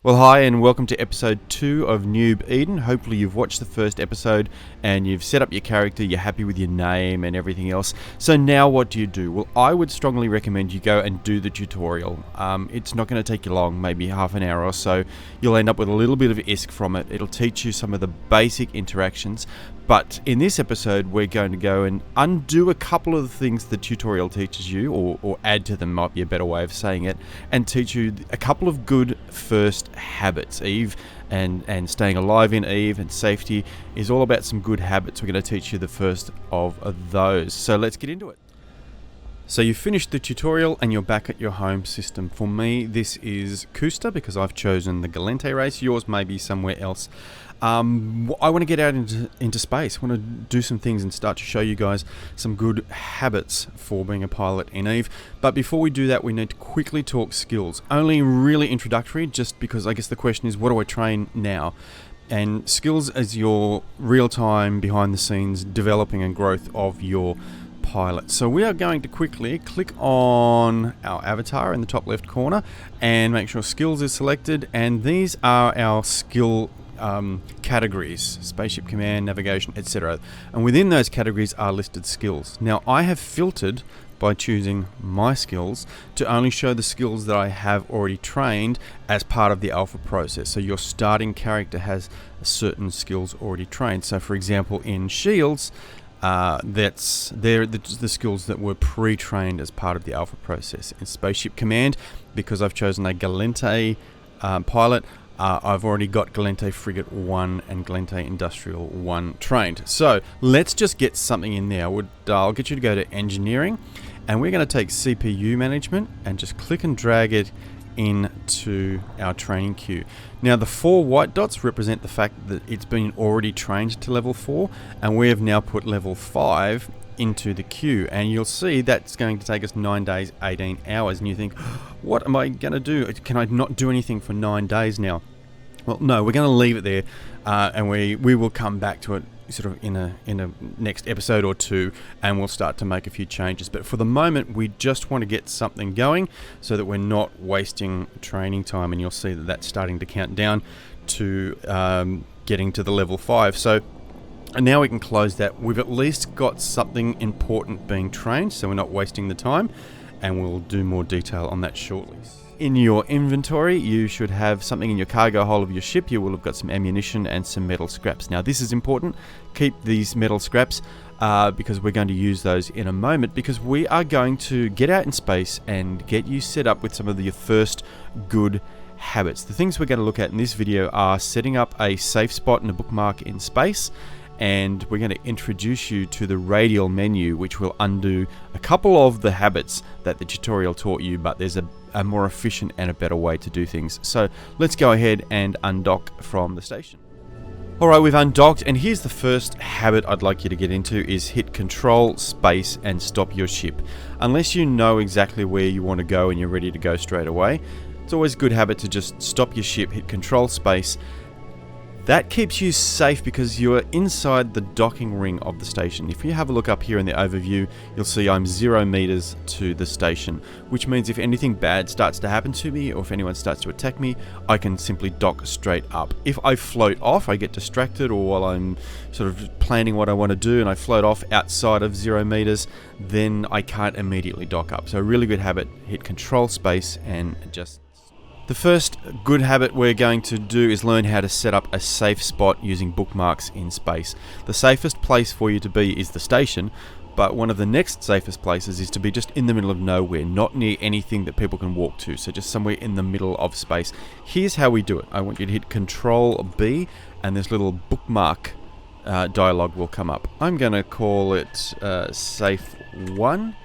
Well, hi, and welcome to episode 2 of Noob Eden. Hopefully you've watched the first episode and you've set up your character, you're happy with your name and everything else. So now what do you do? Well, I would strongly recommend you go and do the tutorial. It's not going to take you long, maybe half an hour or so. You'll end up with a little bit of ISK from it. It'll teach you some of the basic interactions. But in this episode, we're going to go and undo a couple of the things the tutorial teaches you, or add to them might be a better way of saying it, and teach you a couple of good first habits. Eve and staying alive in Eve and safety is all about some good habits. We're going to teach you the first of those. So let's get into it. So you finished the tutorial and you're back at your home system. For me, this is Kusta because I've chosen the Galente race. Yours may be somewhere else. I want to get out into space. I want to do some things and start to show you guys some good habits for being a pilot in Eve. But before we do that, we need to quickly talk skills. Only really introductory, just because I guess the question is, what do I train now? And skills is your real-time, behind-the-scenes developing and growth of your pilot. So we are going to quickly click on our avatar in the top left corner and make sure skills is selected, and these are our skill categories: spaceship command, navigation, etc. And within those categories are listed skills. Now I have filtered by choosing my skills to only show the skills that I have already trained as part of the alpha process. So your starting character has certain skills already trained. So for example, in shields, that's the skills that were pre-trained as part of the alpha process. In spaceship command, because I've chosen a Galente pilot, I've already got Galente Frigate 1 and Galente Industrial 1 trained. So let's just get something in there. I'll get you to go to engineering, and we're going to take CPU management and just click and drag it into our training queue. Now the 4 white dots represent the fact that it's been already trained to level 4, and we have now put level 5 into the queue, and you'll see that's going to take us 9 days 18 hours, and you think, what am I going to do? Can I not do anything for 9 days now? Well, no, we're going to leave it there, and we will come back to it sort of in a next episode or two, and we'll start to make a few changes. But for the moment, we just want to get something going so that we're not wasting training time, and you'll see that that's starting to count down to getting to the level 5. So and now we can close that. We've at least got something important being trained, so we're not wasting the time, and we'll do more detail on that shortly. In your inventory, you should have something in your cargo hold of your ship. You will have got some ammunition and some metal scraps. Now this is important. Keep these metal scraps because we're going to use those in a moment, because we are going to get out in space and get you set up with some of your first good habits. The things we're going to look at in this video are setting up a safe spot and a bookmark in space, and we're going to introduce you to the Radial Menu, which will undo a couple of the habits that the tutorial taught you, but there's a more efficient and a better way to do things. So let's go ahead and undock from the station. Alright, we've undocked, and here's the first habit I'd like you to get into: is hit Control, Space, and stop your ship. Unless you know exactly where you want to go and you're ready to go straight away, it's always a good habit to just stop your ship, hit Control, Space. That keeps you safe because you're inside the docking ring of the station. If you have a look up here in the overview, you'll see I'm 0 meters to the station, which means if anything bad starts to happen to me, or if anyone starts to attack me, I can simply dock straight up. If I float off, I get distracted, or while I'm sort of planning what I want to do and I float off outside of 0 meters, then I can't immediately dock up. So a really good habit: hit Control, Space, and adjust. The first good habit we're going to do is learn how to set up a safe spot using bookmarks in space. The safest place for you to be is the station, but one of the next safest places is to be just in the middle of nowhere, not near anything that people can walk to, so just somewhere in the middle of space. Here's how we do it. I want you to hit Control B, and this little bookmark dialog will come up. I'm going to call it Safe 1.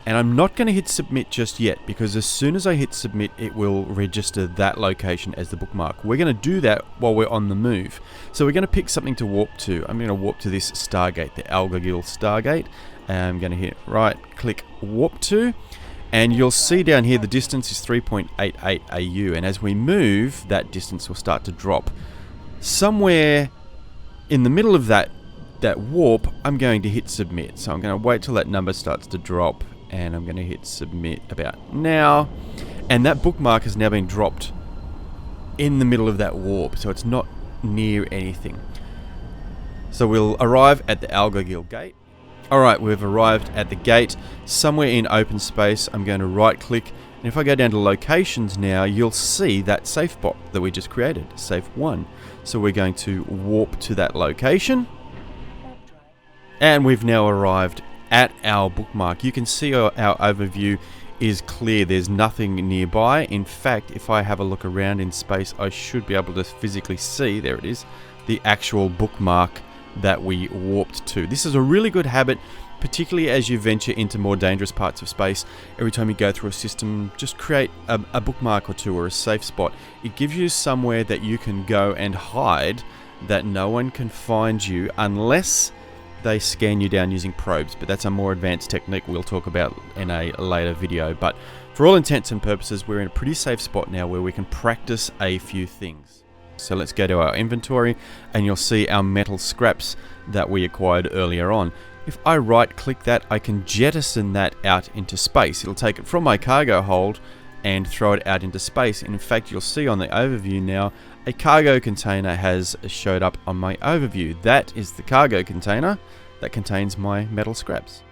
And I'm not going to hit submit just yet, because as soon as I hit submit, it will register that location as the bookmark. We're going to do that while we're on the move. So we're going to pick something to warp to. I'm going to warp to this Stargate, the Algagil Stargate. I'm going to hit right click warp to, and you'll see down here the distance is 3.88 AU, and as we move, that distance will start to drop. Somewhere in the middle of that warp, I'm going to hit submit. So I'm going to wait till that number starts to drop, and I'm going to hit submit about now, and that bookmark has now been dropped in the middle of that warp, so it's not near anything. So we'll arrive at the Algogil gate. Alright, we've arrived at the gate. Somewhere in open space, I'm going to right click, and if I go down to locations now, you'll see that safe spot that we just created, safe 1. So we're going to warp to that location, and we've now arrived at our bookmark. You can see our overview is clear. There's nothing nearby. In fact, if I have a look around in space, I should be able to physically see, there it is, the actual bookmark that we warped to. This is a really good habit, particularly as you venture into more dangerous parts of space. Every time you go through a system, just create a bookmark or two or a safe spot. It gives you somewhere that you can go and hide, that no one can find you unless they scan you down using probes, but that's a more advanced technique we'll talk about in a later video. But for all intents and purposes, we're in a pretty safe spot now where we can practice a few things. So let's go to our inventory, and you'll see our metal scraps that we acquired earlier on. If I right click that, I can jettison that out into space. It'll take it from my cargo hold and throw it out into space. And in fact, you'll see on the overview now, a cargo container has showed up on my overview. That is the cargo container that contains my metal scraps.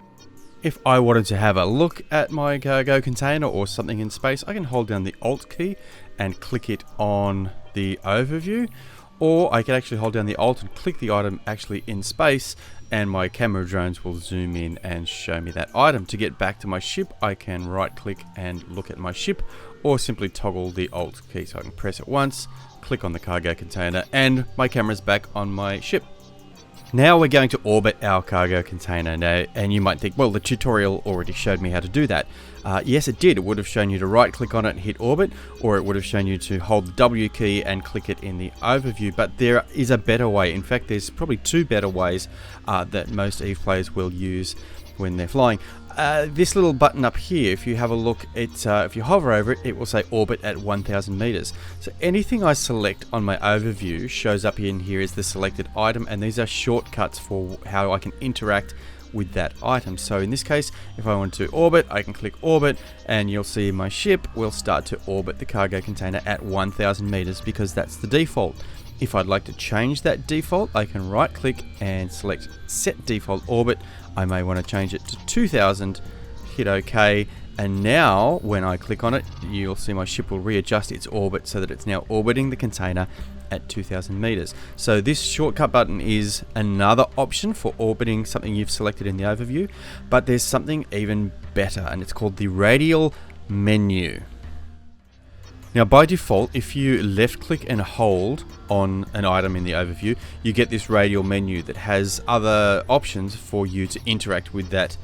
If I wanted to have a look at my cargo container or something in space, I can hold down the Alt key and click it on the overview, or I can actually hold down the Alt and click the item actually in space, and my camera drones will zoom in and show me that item. To get back to my ship, I can right click and look at my ship, or simply toggle the Alt key. So I can press it once, click on the cargo container, and my camera's back on my ship. Now we're going to orbit our cargo container. Now, and you might think, well, the tutorial already showed me how to do that. Yes, it did. It would have shown you to right click on it and hit orbit, or it would have shown you to hold the W key and click it in the overview. But there is a better way. In fact, there's probably 2 better ways that most EVE players will use when they're flying. This little button up here, if you have a look, if you hover over it, it will say orbit at 1000 meters. So anything I select on my overview shows up in here as the selected item, and these are shortcuts for how I can interact with that item. So in this case, if I want to orbit, I can click orbit, and you'll see my ship will start to orbit the cargo container at 1000 meters because that's the default. If I'd like to change that default, I can right click and select set default orbit. I may want to change it to 2000, hit OK, and now when I click on it, you'll see my ship will readjust its orbit so that it's now orbiting the container at 2000 meters. So this shortcut button is another option for orbiting something you've selected in the overview, but there's something even better, and it's called the Radial Menu. Now by default, if you left click and hold on an item in the overview, you get this radial menu that has other options for you to interact with that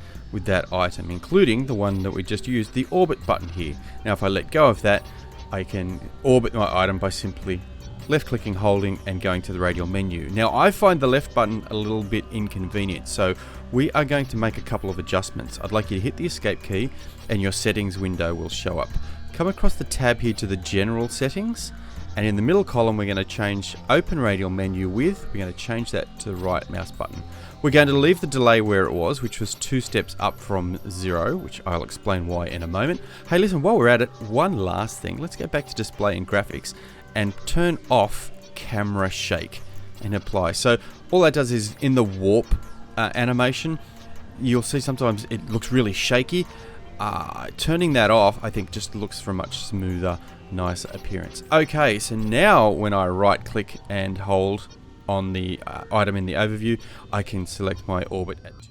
item, including the one that we just used, the orbit button here. Now if I let go of that, I can orbit my item by simply left clicking, holding, and going to the radial menu. Now I find the left button a little bit inconvenient, so we are going to make a couple of adjustments. I'd like you to hit the escape key and your settings window will show up. Come across the tab here to the general settings, and in the middle column we're going to change open radial menu with, we're going to change that to the right mouse button. We're going to leave the delay where it was, which was 2 steps up from 0, which I'll explain why in a moment. Hey listen, while we're at it, one last thing, let's go back to display and graphics and turn off camera shake and apply. So all that does is in the warp animation, you'll see sometimes it looks really shaky. Turning that off, I think, just looks for a much smoother, nicer appearance. Okay, so now when I right click and hold on the item in the overview, I can select my orbit at 2.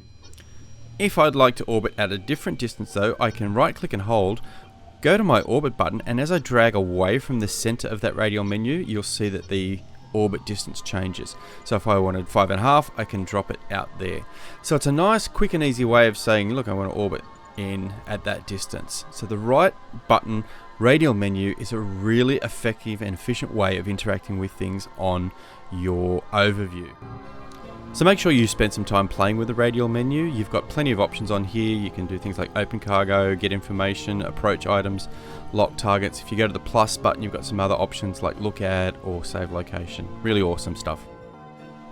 If I'd like to orbit at a different distance though, I can right click and hold, go to my orbit button, and as I drag away from the center of that radial menu, you'll see that the orbit distance changes. So if I wanted 5.5, I can drop it out there. So it's a nice, quick and easy way of saying, look, I want to orbit in at that distance. So the right button radial menu is a really effective and efficient way of interacting with things on your overview. So make sure you spend some time playing with the radial menu. You've got plenty of options on here. You can do things like open cargo, get information, approach items, lock targets. If you go to the plus button, you've got some other options like look at or save location. Really awesome stuff.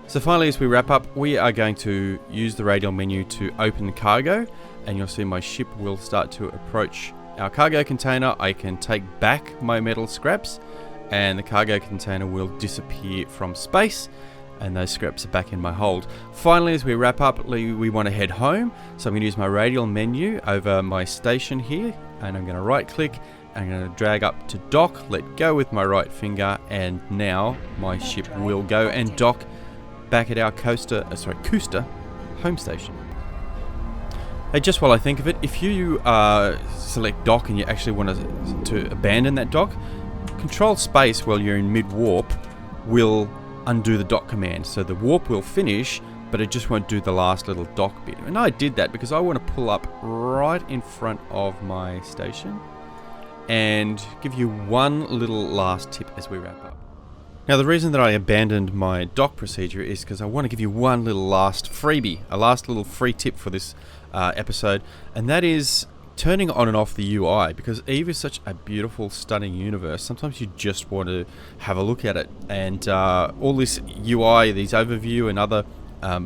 So finally, as we wrap up, we are going to use the radial menu to open cargo, and you'll see my ship will start to approach our cargo container. I can take back my metal scraps and the cargo container will disappear from space, and those scraps are back in my hold. Finally, as we wrap up, we want to head home, so I'm going to use my radial menu over my station here, and I'm going to right click, and I'm going to drag up to dock, let go with my right finger, and now my ship will go and dock back at our Cooster home station. Hey, just while I think of it, if you select dock and you actually want to abandon that dock, control space while you're in mid-warp will undo the dock command. So the warp will finish, but it just won't do the last little dock bit. And I did that because I want to pull up right in front of my station and give you one little last tip as we wrap up. Now, the reason that I abandoned my dock procedure is because I want to give you one little last freebie, a last little free tip for this episode, and that is turning on and off the UI, because Eve is such a beautiful, stunning universe. Sometimes you just want to have a look at it, and all this UI, these overview and other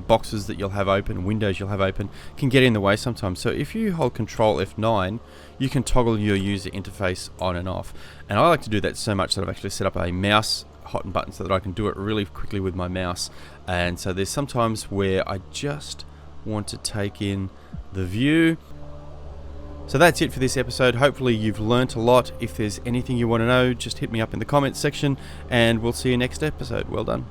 boxes that you'll have open, windows you'll have open, can get in the way sometimes. So if you hold Control F9, you can toggle your user interface on and off. And I like to do that so much that I've actually set up a mouse hot button so that I can do it really quickly with my mouse. And so there's sometimes where I just want to take in the view. So that's it for this episode. Hopefully you've learnt a lot. If there's anything you want to know, just hit me up in the comments section, and we'll see you next episode. Well done.